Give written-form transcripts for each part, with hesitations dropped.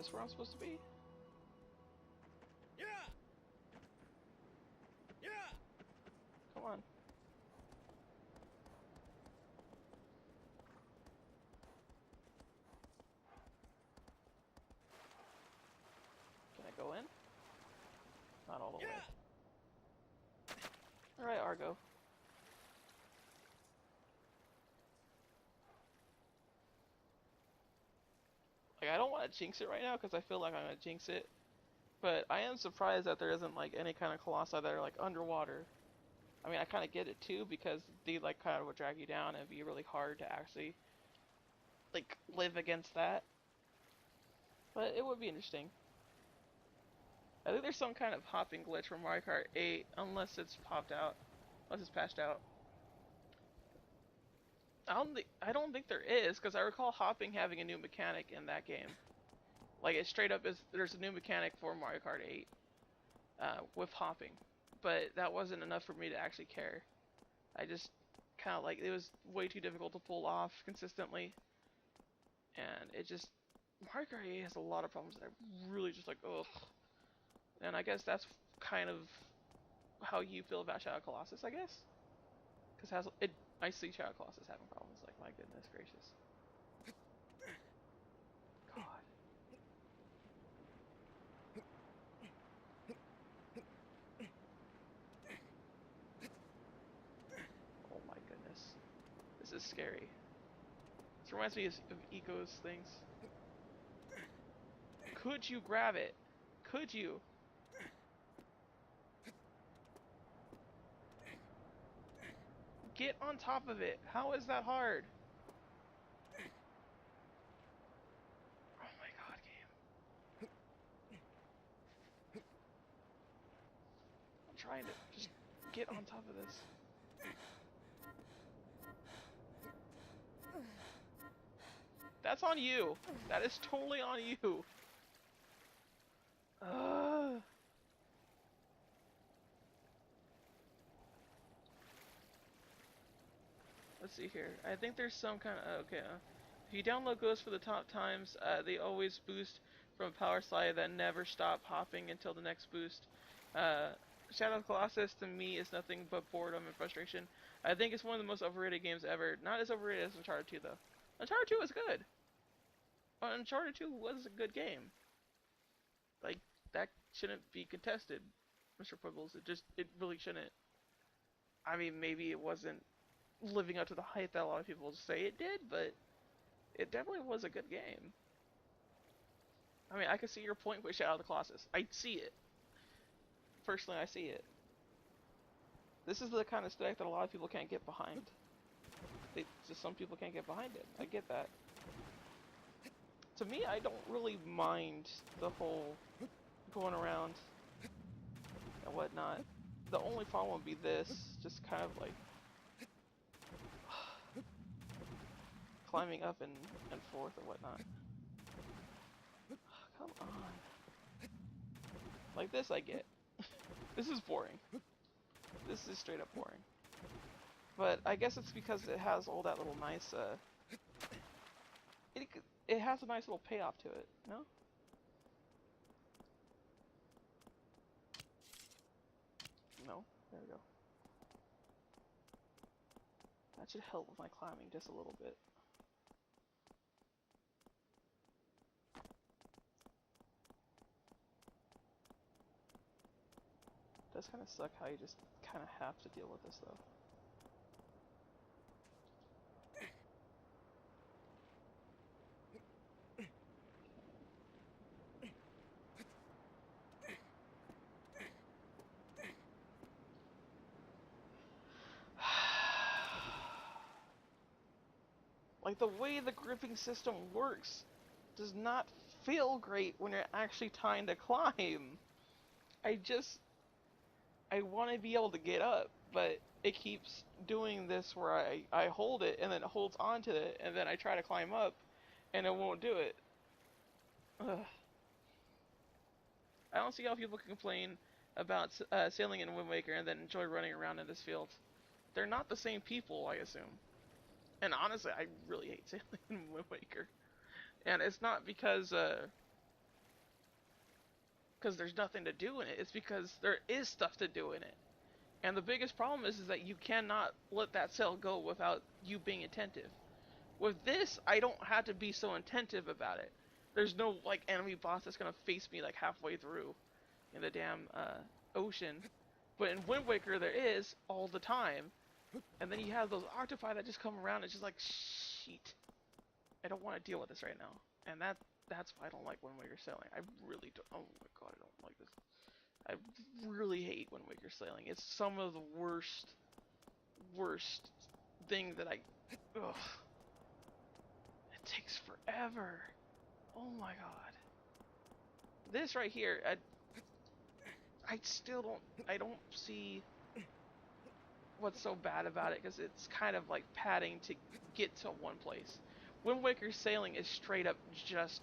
this where I'm supposed to be? Yeah. Yeah. Come on. Can I go in? Not all the way. Alright, Argo. Like, I don't want to jinx it right now because I feel like I'm going to jinx it. But I am surprised that there isn't, like, any kind of Colossi that are, like, underwater. I mean, I kind of get it, too, because they, like, kind of would drag you down and it'd be really hard to actually, like, live against that. But it would be interesting. I think there's some kind of hopping glitch from Mario Kart 8, unless it's popped out. Unless it's patched out. I don't think there is, because I recall hopping having a new mechanic in that game. Like, it straight up is, there's a new mechanic for Mario Kart 8, with hopping. But that wasn't enough for me to actually care. I just kind of like, it was way too difficult to pull off consistently. And it just, Mario Kart 8 has a lot of problems that I really just like, ugh. And I guess that's kind of how you feel about Shadow Colossus, I guess? Because I see Shadow Colossus having problems, like, my goodness gracious. God. Oh my goodness. This is scary. This reminds me of Eco's things. Could you grab it? Could you? Get on top of it. How is that hard? Oh my god, game. I'm trying to just get on top of this. That's on you. That is totally on you. Let's see here. I think there's some kind of... okay. If you download Ghosts for the top times, they always boost from a power slide that never stop hopping until the next boost. Shadow of Colossus, to me, is nothing but boredom and frustration. I think it's one of the most overrated games ever. Not as overrated as Uncharted 2, though. Uncharted 2 is good. Uncharted 2 was a good game. Like, that shouldn't be contested, Mr. Puggles. It really shouldn't. I mean, maybe it wasn't living up to the hype that a lot of people say it did, but it definitely was a good game. I mean, I can see your point with Shadow of the Colossus. I see it. Personally, I see it. This is the kind of aesthetic that a lot of people can't get behind. Just some people can't get behind it. I get that. To me, I don't really mind the whole going around and whatnot. The only problem would be this, just kind of like climbing up and forth or whatnot. Come on. Like this I get. This is boring. This is straight up boring. But I guess it's because it has all that little nice, it has a nice little payoff to it, no? No? There we go. That should help with my climbing just a little bit. It does kind of suck how you just kind of have to deal with this, though. Like, the way the gripping system works does not feel great when you're actually trying to climb. I want to be able to get up, but it keeps doing this where I hold it, and then it holds onto it, and then I try to climb up, and it won't do it. Ugh. I don't see how people can complain about sailing in Wind Waker and then enjoy running around in this field. They're not the same people, I assume. And honestly, I really hate sailing in Wind Waker. And it's not because because there's nothing to do in it. It's because there is stuff to do in it. And the biggest problem is that you cannot let that cell go without you being attentive. With this, I don't have to be so attentive about it. There's no like enemy boss that's gonna face me like halfway through in the damn ocean. But in Wind Waker there is all the time. And then you have those octopi that just come around. It's just like, shit. I don't want to deal with this right now. And that's why I don't like Wind Waker sailing. I really don't. Oh my god, I don't like this. I really hate Wind Waker sailing. It's some of the worst thing that I. Ugh. It takes forever. Oh my god. This right here, I still don't. I don't see what's so bad about it, because it's kind of like padding to get to one place. Wind Waker sailing is straight up just.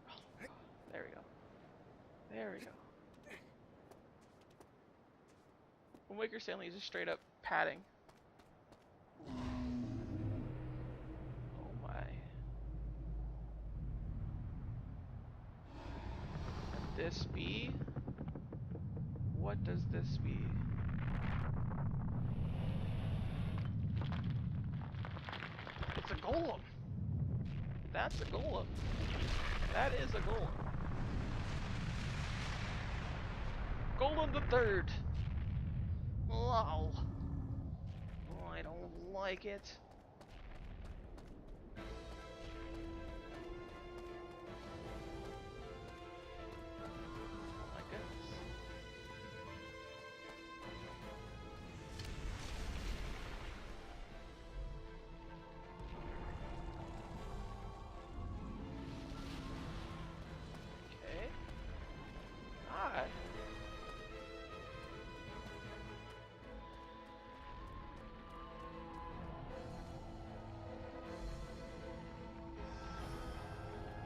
Oh my god. There we go. There we go. Wind Waker sailing is just straight up padding. Oh my. And this be? What does this be? It's a golem. That's a golem. That is a golem. Golem the Third. Wow. Oh, I don't like it. Oh my goodness. Okay. Ah.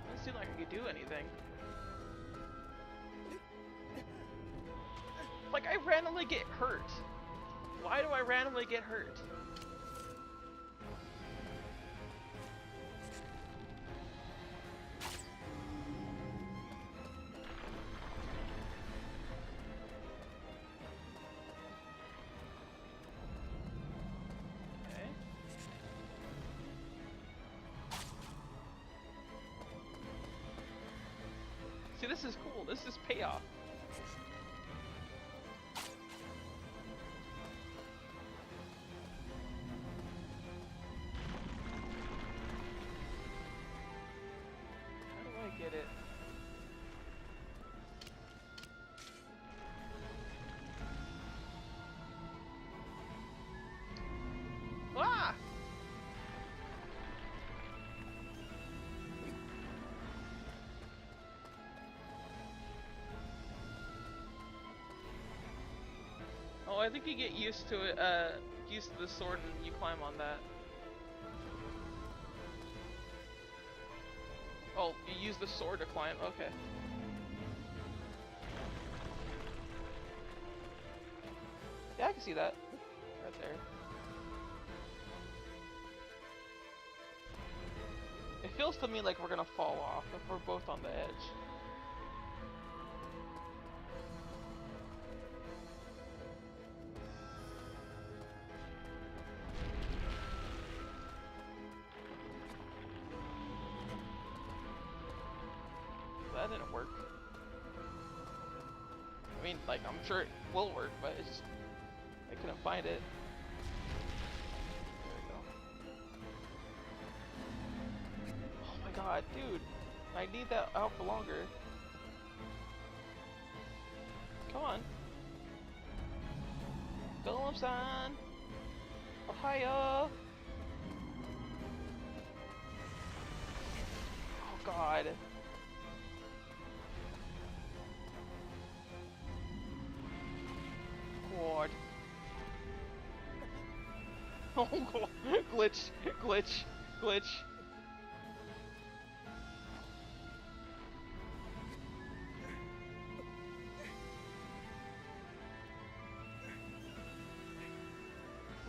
Doesn't seem like I could do anything. Like, I randomly get hurt. Why do I randomly get hurt? Okay. See, this is cool. This is payoff. How do I get it? Ah! Oh, I think you get used to it, used to the sword and you climb on that. Oh, you use the sword to climb, okay. Yeah, I can see that. Right there. It feels to me like we're gonna fall off if we're both on the edge. That didn't work. I mean, like, I'm sure it will work, but it's just, I couldn't find it. There we go. Oh my god, dude. I need that out for longer. Come on. Golem-san! Ohio! Oh god. God. Oh god. Glitch. Glitch. Glitch.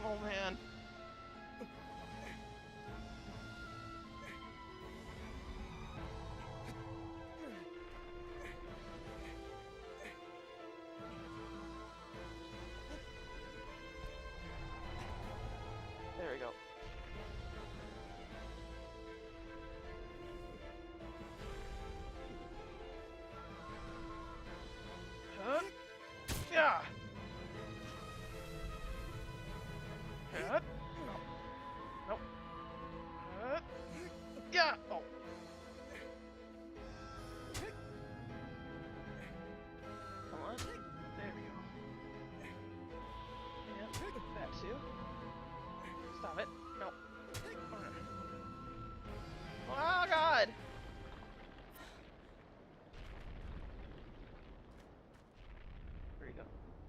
Oh man.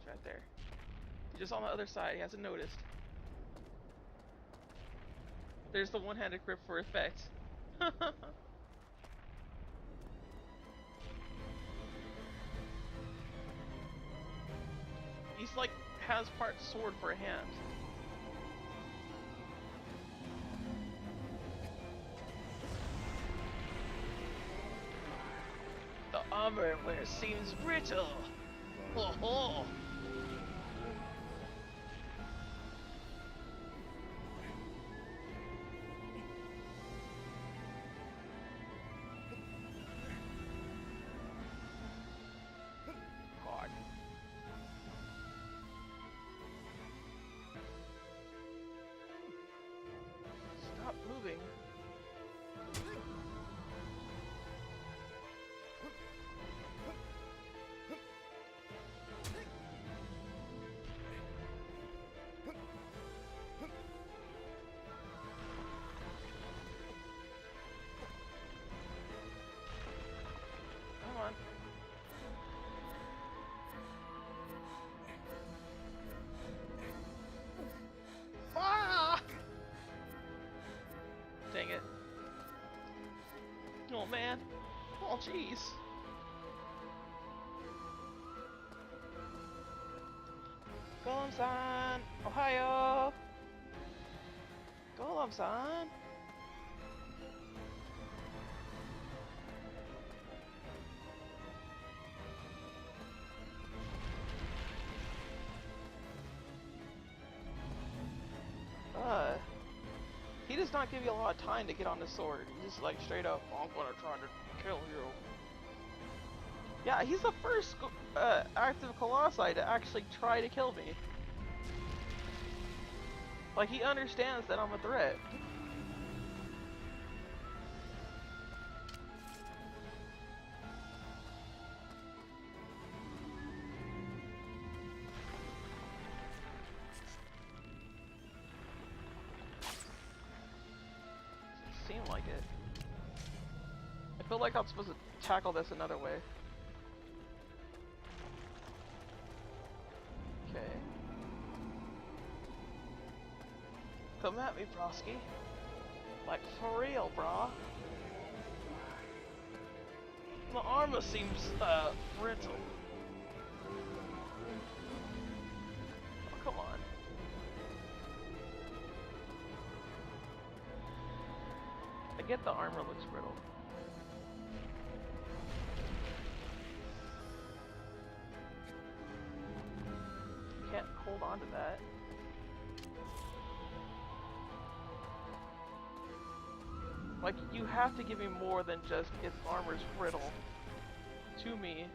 It's right there. He's just on the other side. He hasn't noticed. There's the one-handed grip for effect. He's like has part sword for a hand. The armor where it seems brittle. Ho ho! God. Stop moving. Come on. Ah! Dang it. Oh man. Oh jeez. Golem-san! Ohio! Golem-san! He does not give you a lot of time to get on the sword. He's just like straight up, I'm gonna try to kill you. Yeah, he's the first active Colossi to actually try to kill me. Like, he understands that I'm a threat. Seem like it. I feel like I'm supposed to tackle this another way. Okay. Come at me, Brosky. Like, for real, brah. The armor seems, brittle. Oh, come on. I get the armor looks brittle. Can't hold on to that. Like, you have to give me more than just its armor's brittle to me.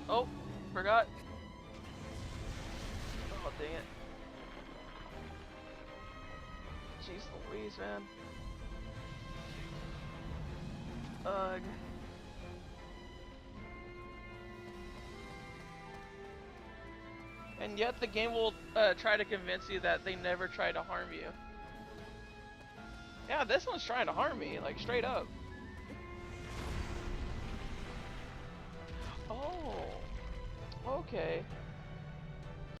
Oh, forgot. Oh, dang it. Jeez Louise, man. Ugh. And yet the game will try to convince you that they never try to harm you. Yeah, this one's trying to harm me, like straight up. Oh. Okay.